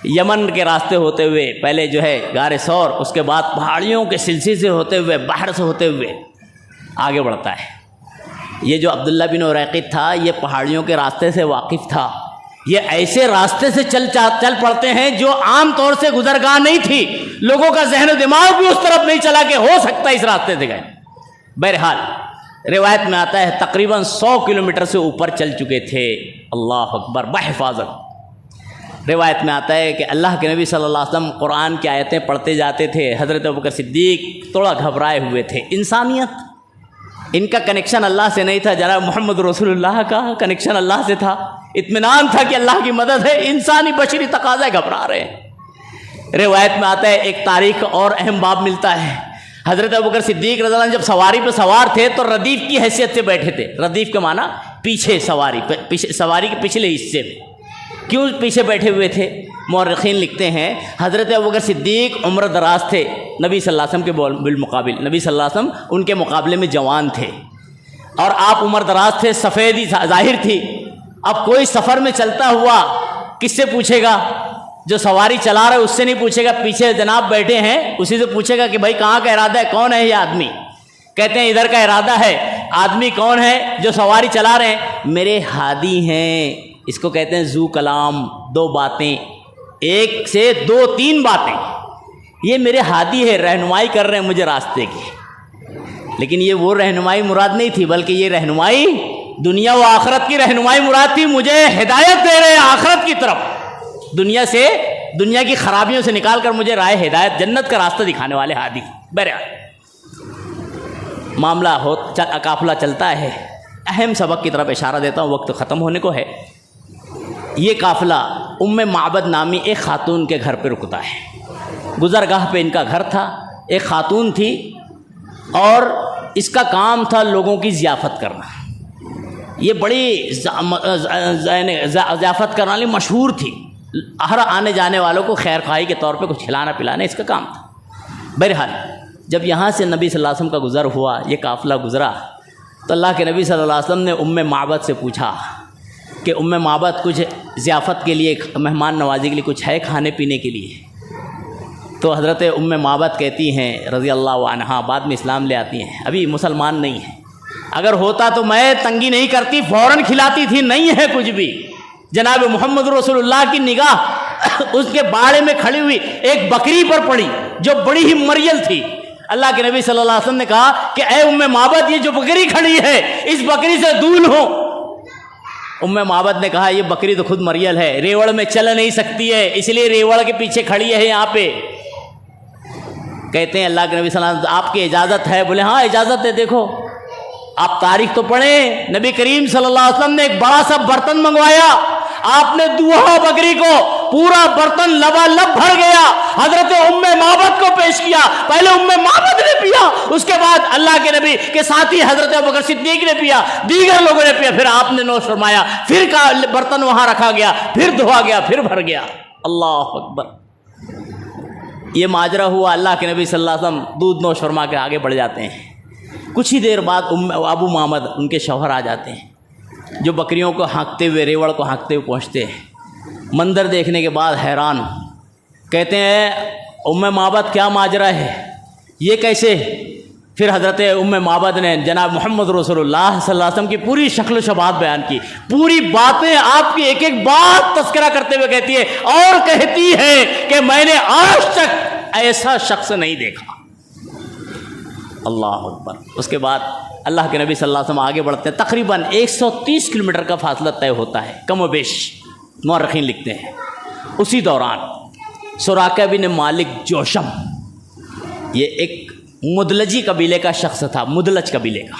S1: یمن کے راستے ہوتے ہوئے پہلے جو ہے غار ثور، اس کے بعد پہاڑیوں کے سلسلے سے ہوتے ہوئے باہر سے ہوتے ہوئے آگے بڑھتا ہے۔ یہ جو عبداللہ بن اریقط تھا یہ پہاڑیوں کے راستے سے واقف تھا، یہ ایسے راستے سے چل پڑتے ہیں جو عام طور سے گزرگاہ نہیں تھی، لوگوں کا ذہن و دماغ بھی اس طرف نہیں چلا کہ ہو سکتا ہے اس راستے سے گئے۔ بہرحال روایت میں آتا ہے تقریباً 100 کلومیٹر سے اوپر چل چکے تھے، اللہ اکبر، بحفاظت۔ روایت میں آتا ہے کہ اللہ کے نبی صلی اللہ علیہ وسلم قرآن کی آیتیں پڑھتے جاتے تھے، حضرت ابوبکر صدیق تھوڑا گھبرائے ہوئے تھے۔ انسانیت، ان کا کنیکشن اللہ سے نہیں تھا، جناب محمد رسول اللہ کا کنیکشن اللہ سے تھا، اطمینان تھا کہ اللہ کی مدد ہے، انسانی بشری تقاضے گھبرا رہے ہیں۔ روایت میں آتا ہے ایک تاریخ اور اہم باب ملتا ہے، حضرت ابوبکر صدیق رضی اللہ عنہ جب سواری پہ سوار تھے تو ردیف کی حیثیت سے بیٹھے تھے۔ ردیف کا معنی پیچھے سواری کے پچھلے حصے میں۔ کیوں پیچھے بیٹھے ہوئے تھے؟ مورخین لکھتے ہیں حضرت ابوبکر صدیق عمر دراز تھے نبی صلی اللہ علیہ وسلم کے بالمقابل، نبی صلی اللہ علیہ وسلم ان کے مقابلے میں جوان تھے، اور آپ عمر دراز تھے، سفیدی ظاہر تھی۔ اب کوئی سفر میں چلتا ہوا کس سے پوچھے گا؟ جو سواری چلا رہا ہے اس سے نہیں پوچھے گا، پیچھے جناب بیٹھے ہیں اسی سے پوچھے گا کہ بھائی کہاں کا ارادہ ہے، کون ہے یہ آدمی؟ کہتے ہیں ادھر کا ارادہ ہے۔ آدمی کون ہے جو سواری چلا رہے ہیں؟ میرے ہادی ہیں، اس کو کہتے ہیں ذو کلام، 2 باتیں، 1 سے 2 3 باتیں، یہ میرے ہادی ہے، رہنمائی کر رہے ہیں مجھے راستے کی۔ لیکن یہ وہ رہنمائی مراد نہیں تھی، بلکہ یہ رہنمائی دنیا و آخرت کی رہنمائی مراد تھی، مجھے ہدایت دے رہے ہیں آخرت کی طرف، دنیا کی خرابیوں سے نکال کر مجھے راہ ہدایت جنت کا راستہ دکھانے والے ہادی۔ بہرحال معاملہ قافلہ چلتا ہے، اہم سبق کی طرف اشارہ دیتا ہوں، وقت ختم ہونے کو ہے۔ یہ قافلہ معبد نامی ایک خاتون کے گھر پہ رکتا ہے، گزرگاہ پہ ان کا گھر تھا، ایک خاتون تھی اور اس کا کام تھا لوگوں کی ضیافت کرنا۔ یہ بڑی ضیافت کرنے والی مشہور تھی، ہر آنے جانے والوں کو خیر خواہی کے طور پہ کچھ کھلانا پلانا اس کا کام تھا۔ بہرحال جب یہاں سے نبی صلی اللہ علیہ وسلم کا گزر ہوا، یہ قافلہ گزرا، تو اللہ کے نبی صلی اللہ علیہ وسلم نے معبد سے پوچھا کہ معبد کچھ ضیافت کے لیے، مہمان نوازی کے لیے کچھ ہے کھانے پینے کے لیے؟ تو حضرت معبد کہتی ہیں رضی اللہ عنہا، بعد میں اسلام لے آتی ہیں، ابھی مسلمان نہیں ہیں، اگر ہوتا تو میں تنگی نہیں کرتی، فوراً کھلاتی تھی، نہیں ہے کچھ بھی۔ جناب محمد رسول اللہ کی نگاہ اس کے باڑے میں کھڑی ہوئی ایک بکری پر پڑی جو بڑی ہی مریل تھی۔ اللہ کے نبی صلی اللہ علیہ وسلم نے کہا کہ اے معبد، یہ جو بکری کھڑی ہے اس بکری سے دور ہو۔ معبد نے کہا یہ بکری تو خود مریل ہے، ریوڑ میں چل نہیں سکتی ہے، اس لیے ریوڑ کے پیچھے کھڑی ہے یہاں پہ۔ کہتے ہیں اللہ کے نبی صلی اللہ علیہ وسلم آپ کی اجازت ہے؟ بولے ہاں اجازت ہے۔ دیکھو آپ تاریخ تو پڑھیں، نبی کریم صلی اللہ علیہ وسلم نے ایک بڑا سا برتن منگوایا، آپ نے دوہا بکری کو، پورا برتن لبالب بھر گیا، حضرت معبد کو پیش کیا، پہلے معبد نے پیا، اس کے بعد اللہ کے نبی کے ساتھی حضرت ابوبکر صدیق نے پیا، دیگر لوگوں نے پیا، پھر آپ نے نوش فرمایا، پھر برتن وہاں رکھا گیا، پھر دھوا گیا، پھر بھر گیا۔ اللہ اکبر۔ یہ ماجرا ہوا، اللہ کے نبی صلی اللہ علیہ وسلم دودھ نوش فرما کے آگے بڑھ جاتے ہیں۔ کچھ ہی دیر بعد ابو محمد ان کے شوہر آ جاتے ہیں، جو بکریوں کو ہانکتے ہوئے، ریوڑ کو ہانکتے ہوئے پہنچتے ہیں۔ منظر دیکھنے کے بعد حیران، کہتے ہیں معبد کیا ماجرا ہے، یہ کیسے؟ پھر حضرت معبد نے جناب محمد رسول اللہ صلی اللہ علیہ وسلم کی پوری شکل و شباہت بیان کی، پوری باتیں آپ کی ایک ایک بات تذکرہ کرتے ہوئے کہتی ہے، اور کہتی ہے کہ میں نے آج تک ایسا شخص نہیں دیکھا۔ اللہ اکبر۔ اس کے بعد اللہ کے نبی صلی اللہ علیہ وسلم آگے بڑھتے ہیں، تقریباً 130 کلومیٹر کا فاصلہ طے ہوتا ہے، کم و بیش مورخین لکھتے ہیں۔ اسی دوران سراقہ بن مالک جوشم، یہ ایک مدلجی قبیلے کا شخص تھا، مدلج قبیلے کا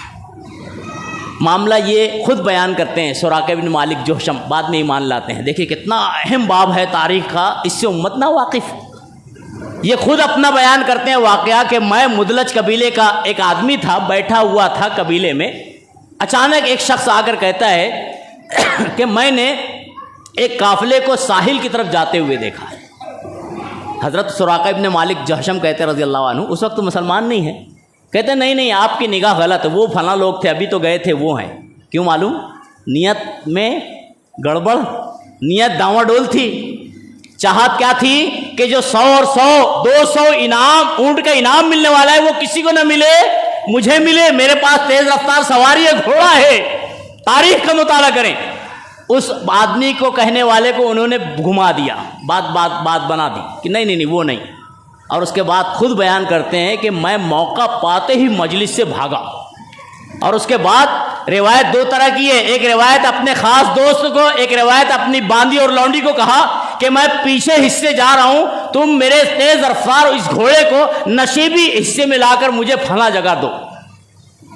S1: معاملہ یہ خود بیان کرتے ہیں۔ سراقہ بن مالک جوشم بعد میں ایمان لاتے ہیں۔ دیکھیے کتنا اہم باب ہے تاریخ کا، اس سے امت نہ واقف۔ یہ خود اپنا بیان کرتے ہیں واقعہ کہ میں مدلج قبیلے کا ایک آدمی تھا، بیٹھا ہوا تھا قبیلے میں، اچانک ایک شخص آ کر کہتا ہے کہ میں نے ایک قافلے کو ساحل کی طرف جاتے ہوئے دیکھا ہے۔ حضرت سراقہ ابن مالک جوشم کہتے ہیں رضی اللہ عنہ، اس وقت مسلمان نہیں ہیں، کہتے ہیں نہیں آپ کی نگاہ غلط ہے، وہ فلاں لوگ تھے، ابھی تو گئے تھے، وہ ہیں۔ کیوں معلوم؟ نیت میں گڑبڑ، نیت داواں ڈول تھی۔ چاہت کیا تھی کہ جو 100 اور 100 200 انعام، اونٹ کا انعام ملنے والا ہے، وہ کسی کو نہ ملے، مجھے ملے، میرے پاس تیز رفتار سواری ہے، گھوڑا ہے۔ تاریخ کا مطالعہ کریں، اس آدمی کو، کہنے والے کو انہوں نے گھما دیا، بات بنا دی کہ نہیں وہ نہیں۔ اور اس کے بعد خود بیان کرتے ہیں کہ میں موقع پاتے ہی مجلس سے بھاگا۔ اور اس کے بعد روایت دو طرح کی ہے، ایک روایت اپنے خاص دوست کو، ایک روایت اپنی باندی اور لونڈی کو کہا کہ میں پیچھے حصے جا رہا ہوں، تم میرے تیز رفتار اس گھوڑے کو نشیبی حصے میں لا کر مجھے فلاں جگہ دو۔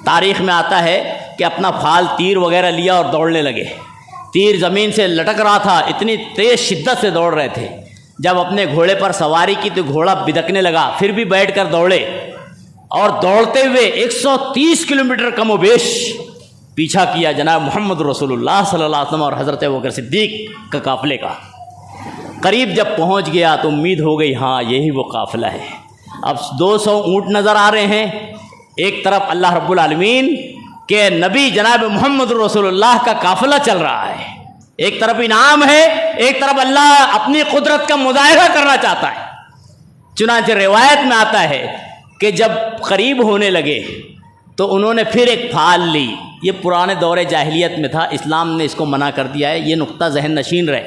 S1: تاریخ میں آتا ہے کہ اپنا پھال تیر وغیرہ لیا اور دوڑنے لگے۔ تیر زمین سے لٹک رہا تھا، اتنی تیز شدت سے دوڑ رہے تھے۔ جب اپنے گھوڑے پر سواری کی تو گھوڑا بدکنے لگا، پھر بھی بیٹھ کر دوڑے، اور دوڑتے ہوئے 130 کلومیٹر کم و بیش پیچھا کیا جناب محمد رسول اللہ صلی اللہ علیہ وسلم اور حضرت ابوبکر صدیق کا قافلے کا۔ قریب جب پہنچ گیا تو امید ہو گئی ہاں یہی وہ قافلہ ہے۔ اب 200 اونٹ نظر آ رہے ہیں، ایک طرف اللہ رب العالمین کہ نبی جناب محمد رسول اللہ کا قافلہ چل رہا ہے، ایک طرف انعام ہے، ایک طرف اللہ اپنی قدرت کا مظاہرہ کرنا چاہتا ہے۔ چنانچہ روایت میں آتا ہے کہ جب قریب ہونے لگے تو انہوں نے پھر ایک پھال لی۔ یہ پرانے دور جاہلیت میں تھا، اسلام نے اس کو منع کر دیا ہے، یہ نقطہ ذہن نشین رہے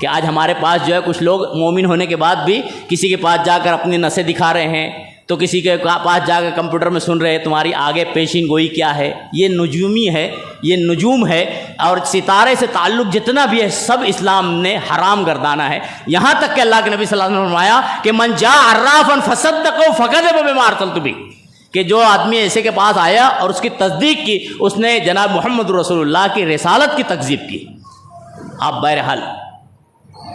S1: کہ آج ہمارے پاس جو ہے کچھ لوگ مومن ہونے کے بعد بھی کسی کے پاس جا کر اپنی نسیں دکھا رہے ہیں، تو کسی کے پاس جا کر کمپیوٹر میں سن رہے تمہاری آگے پیشین گوئی کیا ہے۔ یہ نجومی ہے، یہ نجوم ہے، اور ستارے سے تعلق جتنا بھی ہے سب اسلام نے حرام گردانا ہے۔ یہاں تک کہ اللہ کے نبی صلی اللہ علیہ وسلم نے فرمایا کہ من جاء عرافا فصدقه فكذب بما ارسلت به، کہ جو آدمی ایسے کے پاس آیا اور اس کی تصدیق کی، اس نے جناب محمد رسول اللہ کی رسالت کی تکذیب کی۔ اب بہرحال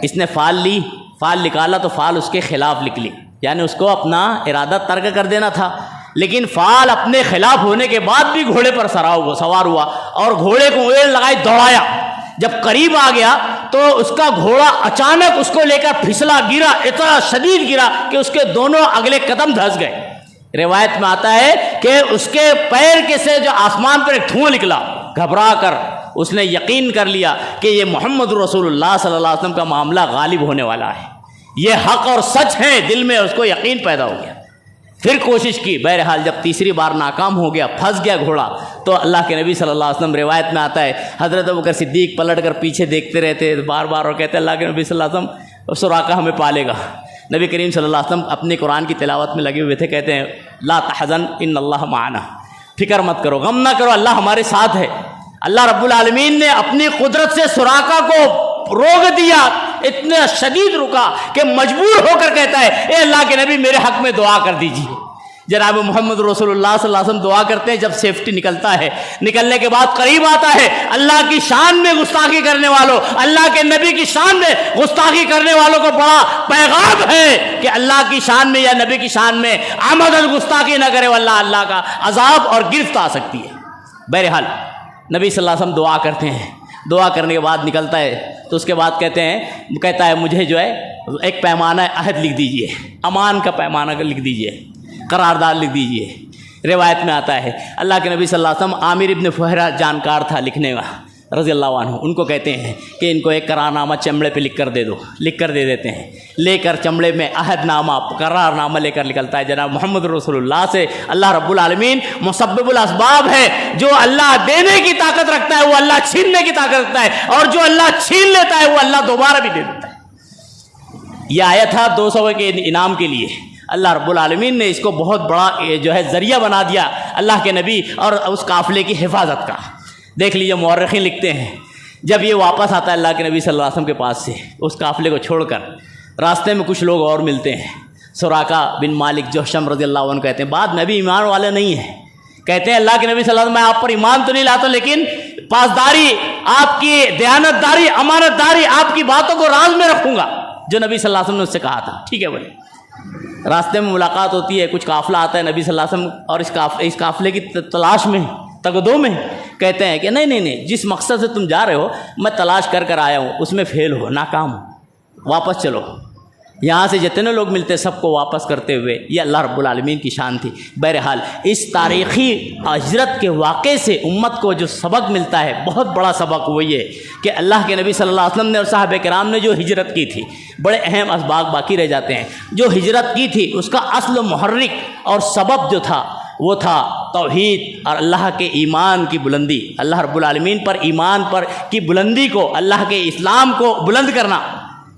S1: اس نے فال لی، فال نکالا تو فال اس کے خلاف نکلی، یعنی اس کو اپنا ارادہ ترک کر دینا تھا، لیکن فال اپنے خلاف ہونے کے بعد بھی گھوڑے پر سوار ہوا اور گھوڑے کو ایڑ لگائی، دوڑایا۔ جب قریب آ گیا تو اس کا گھوڑا اچانک اس کو لے کر پھسلا، گرا، اتنا شدید گرا کہ اس کے دونوں اگلے قدم دھنس گئے۔ روایت میں آتا ہے کہ اس کے پیر کے سے جو آسمان پر ایک دھواں نکلا، گھبرا کر اس نے یقین کر لیا کہ یہ محمد رسول اللہ صلی اللہ علیہ وسلم کا معاملہ غالب ہونے والا ہے، یہ حق اور سچ ہے، دل میں اس کو یقین پیدا ہو گیا۔ پھر کوشش کی، بہرحال جب تیسری بار ناکام ہو گیا، پھنس گیا گھوڑا، تو اللہ کے نبی صلی اللہ علیہ وسلم، روایت میں آتا ہے حضرت ابوبکر صدیق پلٹ کر پیچھے دیکھتے رہتے بار بار اور کہتے اللہ کے نبی صلی اللہ علیہ وسلم سراقہ ہمیں پالے گا۔ نبی کریم صلی اللہ علیہ وسلم اپنے قرآن کی تلاوت میں لگے ہوئے تھے، کہتے ہیں لا تحزن ان اللہ معنا، فکر مت کرو، غم نہ کرو، اللہ ہمارے ساتھ ہے۔ اللہ رب العالمین نے اپنی قدرت سے سراقہ کو روک دیا، اتنا شدید رکا کہ مجبور ہو کر کہتا ہے اے اللہ کے نبی میرے حق میں دعا کر دیجیے۔ جناب محمد رسول اللہ صلی اللہ علیہ وسلم دعا کرتے ہیں، جب سیفٹی نکلتا ہے، نکلنے کے بعد قریب آتا ہے، اللہ کی شان میں گستاخی کرنے والوں، اللہ کے نبی کی شان میں گستاخی کرنے والوں کو بڑا پیغام ہے کہ اللہ کی شان میں یا نبی کی شان میں عمدن گستاخی نہ کرے، واللہ اللہ کا عذاب اور گرفت آ سکتی ہے۔ بہرحال نبی صلی اللہ علیہ وسلم دعا کرتے ہیں، دعا کرنے کے بعد نکلتا ہے تو اس کے بعد کہتا ہے مجھے جو ہے ایک پیمانہ عہد لکھ دیجئے، امان کا پیمانہ لکھ دیجئے، قرارداد لکھ دیجئے۔ روایت میں آتا ہے اللہ کے نبی صلی اللہ علیہ وسلم، عامر ابن فہرہ جانکار تھا لکھنے کا رضی اللہ عنہ، ان کو کہتے ہیں کہ ان کو ایک قرارنامہ چمڑے پہ لکھ کر دے دو، لکھ کر دے دیتے ہیں، لے کر چمڑے میں عہد نامہ قرارنامہ لے کر نکلتا ہے جناب محمد رسول اللہ سے۔ اللہ رب العالمین مسبب الاسباب ہے، جو اللہ دینے کی طاقت رکھتا ہے وہ اللہ چھیننے کی طاقت رکھتا ہے، اور جو اللہ چھین لیتا ہے وہ اللہ دوبارہ بھی دے دیتا ہے۔ یہ آیا تھا 200 کے انعام کے لیے، اللہ رب العالمین نے اس کو بہت بڑا جو ہے ذریعہ بنا دیا اللہ کے نبی اور اس قافلے کی حفاظت کا۔ دیکھ لیجیے مورخین لکھتے ہیں جب یہ واپس آتا ہے اللہ کے نبی صلی اللہ علیہ وسلم کے پاس سے اس قافلے کو چھوڑ کر، راستے میں کچھ لوگ اور ملتے ہیں، سراقہ بن مالک جوشم رضی اللہ عنہ کہتے ہیں بعد میں بھی ایمان والے نہیں ہیں، کہتے ہیں اللہ کے نبی صلی اللہ علیہ وسلم میں آپ پر ایمان تو نہیں لاتا لیکن پاسداری، آپ کی دیانت داری، امانت داری، آپ کی باتوں کو راز میں رکھوں گا جو نبی صلی اللہ علیہ وسلم نے اس سے کہا تھا۔ ٹھیک ہے بھائی، راستے میں ملاقات ہوتی ہے، کچھ قافلہ آتا ہے نبی صلی اللہ علیہ وسلم اور اس قافلے کی تلاش میں، تگدو میں، کہتے ہیں کہ نہیں، جس مقصد سے تم جا رہے ہو میں تلاش کر آیا ہوں، اس میں فیل ہو، ناکام ہو، واپس چلو۔ یہاں سے جتنے لوگ ملتے سب کو واپس کرتے ہوئے، یہ اللہ رب العالمین کی شان تھی۔ بہرحال اس تاریخی ہجرت کے واقعے سے امت کو جو سبق ملتا ہے، بہت بڑا سبق وہ یہ کہ اللہ کے نبی صلی اللہ علیہ وسلم نے اور صحابہ کرام نے جو ہجرت کی تھی، بڑے اہم اسباق باقی رہ جاتے ہیں۔ جو ہجرت کی تھی اس کا اصل محرک اور سبب جو تھا وہ تھا توحید اور اللہ کے ایمان کی بلندی، اللہ رب العالمین پر ایمان پر کی بلندی کو، اللہ کے اسلام کو بلند کرنا،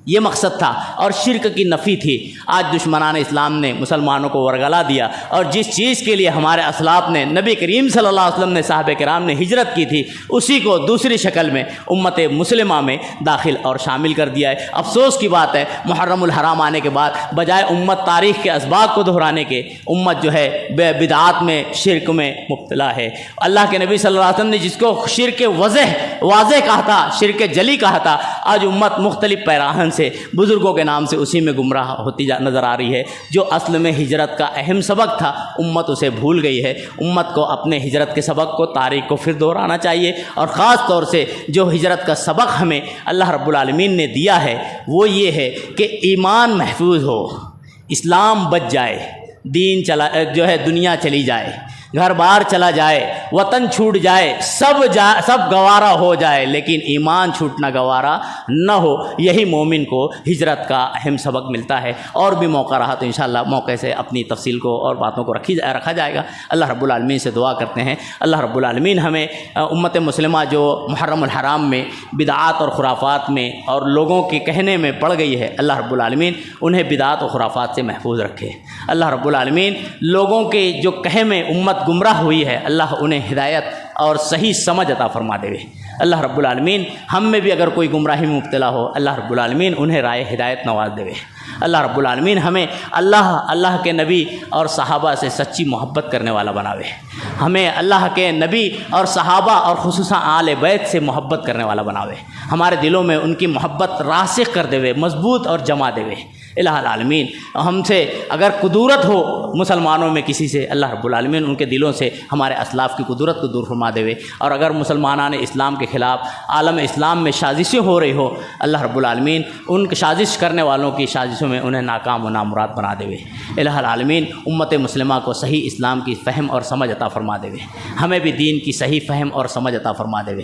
S1: یہ مقصد تھا، اور شرک کی نفی تھی۔ آج دشمنان اسلام نے مسلمانوں کو ورگلا دیا، اور جس چیز کے لیے ہمارے اسلاف نے، نبی کریم صلی اللہ علیہ وسلم نے، صحابہ کرام نے ہجرت کی تھی، اسی کو دوسری شکل میں امت مسلمہ میں داخل اور شامل کر دیا ہے۔ افسوس کی بات ہے محرم الحرام آنے کے بعد بجائے امت تاریخ کے اسباق کو دہرانے کے، امت جو ہے بدعات میں، شرک میں مبتلا ہے۔ اللہ کے نبی صلی اللہ علیہ وسلم نے جس کو شرک واضح کہا تھا، شرک جلی کہا تھا، آج امت مختلف پیراہن سے، بزرگوں کے نام سے اسی میں گمراہ ہوتی نظر آ رہی ہے۔ جو اصل میں ہجرت کا اہم سبق تھا امت اسے بھول گئی ہے۔ امت کو اپنے ہجرت کے سبق کو، تاریخ کو پھر دہرانا چاہیے، اور خاص طور سے جو ہجرت کا سبق ہمیں اللہ رب العالمین نے دیا ہے وہ یہ ہے کہ ایمان محفوظ ہو، اسلام بچ جائے، دین جو ہے دنیا چلی جائے، گھر بار چلا جائے، وطن چھوٹ جائے، سب گوارا ہو جائے، لیکن ایمان چھوٹنا گوارا نہ ہو۔ یہی مومن کو ہجرت کا اہم سبق ملتا ہے۔ اور بھی موقع رہا تو انشاءاللہ موقع سے اپنی تفصیل کو اور باتوں کو رکھا جائے گا۔ اللہ رب العالمین سے دعا کرتے ہیں اللہ رب العالمین ہمیں امت مسلمہ جو محرم الحرام میں بدعات اور خرافات میں اور لوگوں کے کہنے میں پڑ گئی ہے، اللہ رب العالمین انہیں بدعات اور خرافات سے محفوظ رکھے۔ اللہ رب العالمین لوگوں کے جو کہے میں امت گمراہ ہوئی ہے، اللہ انہیں ہدایت اور صحیح سمجھ عطا فرما دے۔ اللہ رب العالمین ہم میں بھی اگر کوئی گمراہی میں مبتلا ہو، اللہ رب العالمین انہیں رائے ہدایت نواز دے۔ اللہ رب العالمین ہمیں اللہ کے نبی اور صحابہ سے سچی محبت کرنے والا بناوے، ہمیں اللہ کے نبی اور صحابہ اور خصوصاً آل بیت سے محبت کرنے والا بناوے، ہمارے دلوں میں ان کی محبت راسخ کر دے، مضبوط اور جمع دے۔ الہ العالمین ہم سے اگر قدورت ہو مسلمانوں میں کسی سے، اللہ رب العالمین ان کے دلوں سے ہمارے اسلاف کی قدورت کو دور فرما دے، اور اگر مسلمانان اسلام کے خلاف عالم اسلام میں سازشیں ہو رہی ہو، اللہ رب العالمین ان کے سازش کرنے والوں کی سازشوں میں انہیں ناکام و نامراد بنا دے۔ الہ العالمین امت مسلمہ کو صحیح اسلام کی فہم اور سمجھ عطا فرما دے، ہمیں بھی دین کی صحیح فہم اور سمجھ عطا فرما دے،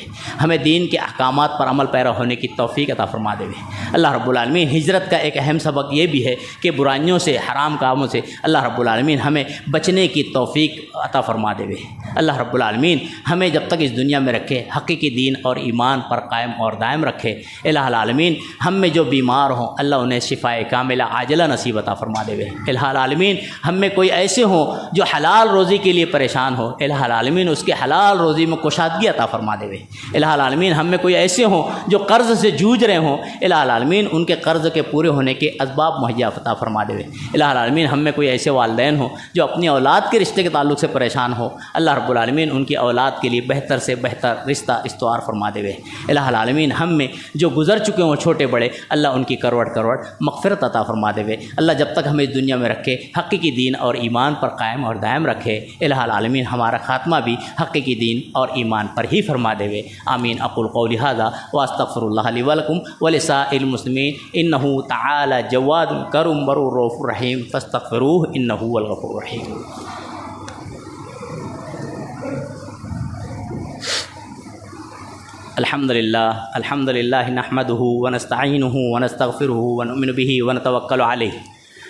S1: ہمیں دین کے احکامات پر عمل پیرا ہونے کی توفیق عطا فرما دے۔ اللہ رب العالمین ہجرت کا ایک اہم سبق یہ بھی ہے کہ برائیوں سے، حرام کاموں سے اللہ رب العالمین ہمیں بچنے کی توفیق عطا فرما دے۔ اللہ رب العالمین ہمیں جب تک اس دنیا میں رکھے حقیقی دین اور ایمان پر قائم اور دائم رکھے۔ الہ العالمین ہم میں جو بیمار ہوں اللہ انہیں شفائے کاملہ عاجلہ نصیب عطا فرما دے۔ الہ العالمین ہم میں کوئی ایسے ہوں جو حلال روزی کے لیے پریشان ہو، الہ العالمین اس کے حلال روزی میں کشادگی عطا فرما دے۔ الہ العالمین ہم میں کوئی ایسے ہوں جو قرض سے جوجھ رہے ہوں، الہ العالمین ان کے قرض کے پورے ہونے کے اسباب ثواب مہیا عطا فرما دے. الہ العالمین ہم میں کوئی ایسے والدین ہوں جو اپنی اولاد کے رشتے کے تعلق سے پریشان ہو، اللہ رب العالمین ان کی اولاد کے لیے بہتر سے بہتر رشتہ استوار فرما دے. الہ العالمین ہم میں جو گزر چکے ہوں چھوٹے بڑے، اللہ ان کی کروڑ مغفرت عطا فرما دے. اللہ جب تک ہمیں اس دنیا میں رکھے حقیقی دین اور ایمان پر قائم اور دائم رکھے. الہ العالمین ہمارا خاتمہ بھی حقیقی دین اور ایمان پر ہی فرما دے. آمین. اقول قولی ھذا واستغفر اللہ لی ولکم ولسائر المسلمین انہ تعالی جواد کرم برور رؤوف رحیم فاستغفروہ انہ هو الغفور الرحیم. الحمد للہ نحمده ونستعینه ونستغفره ونؤمن به ونتوکل علیہ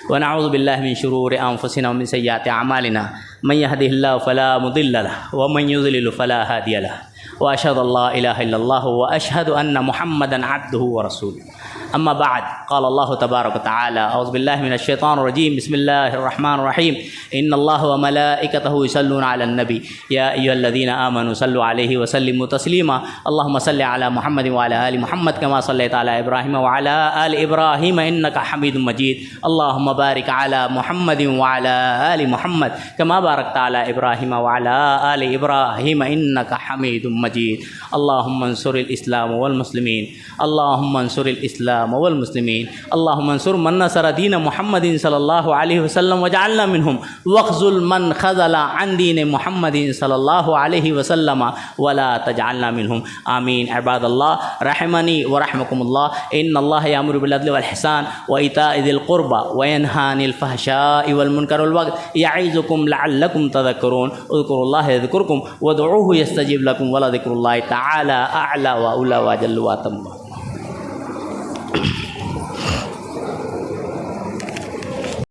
S1: ونعوذ باللہ من شرور انفسنا ومن سیئات اعمالنا من يهده الله فلا مضل له ومن يضلل فلا هادي له واشهد ان لا اله الا الله واشهد ان محمدا عبده ورسوله. اما بعد قال الله تبارك وتعالى اعوذ بالله من الشيطان الرجيم بسم الله الرحمن الرحيم ان الله وملائكته يصلون على النبي يا ايها الذين امنوا صلوا عليه وسلموا تسليما اللهم صل على محمد وعلى ال محمد كما صليت على ابراهيم وعلى ال ابراهيم انك حميد مجيد اللهم بارك على محمد وعلى ال محمد كما باركت على ابراهيم وعلى ال ابراهيم انك حميد مجيد اللهم انصر الاسلام والمسلمين اللهم انصر الاسلام والمسلمين اللهم انصر من نصر دين محمد صلى الله عليه وسلم واجعلنا منهم واخذل من خذل عن دين محمد صلى الله عليه وسلم ولا تجعلنا منهم آمين. عباد الله رحمني ورحمكم الله ان الله يأمر بالعدل والإحسان وإيتاء ذي القربى وينهى عن الفحشاء والمنكر والبغي يعظكم لعلكم تذكرون اذكروا الله يذكركم وادعوه يستجب لكم ولذكر الله تعالى أعلى وأولى وأجل وأتم.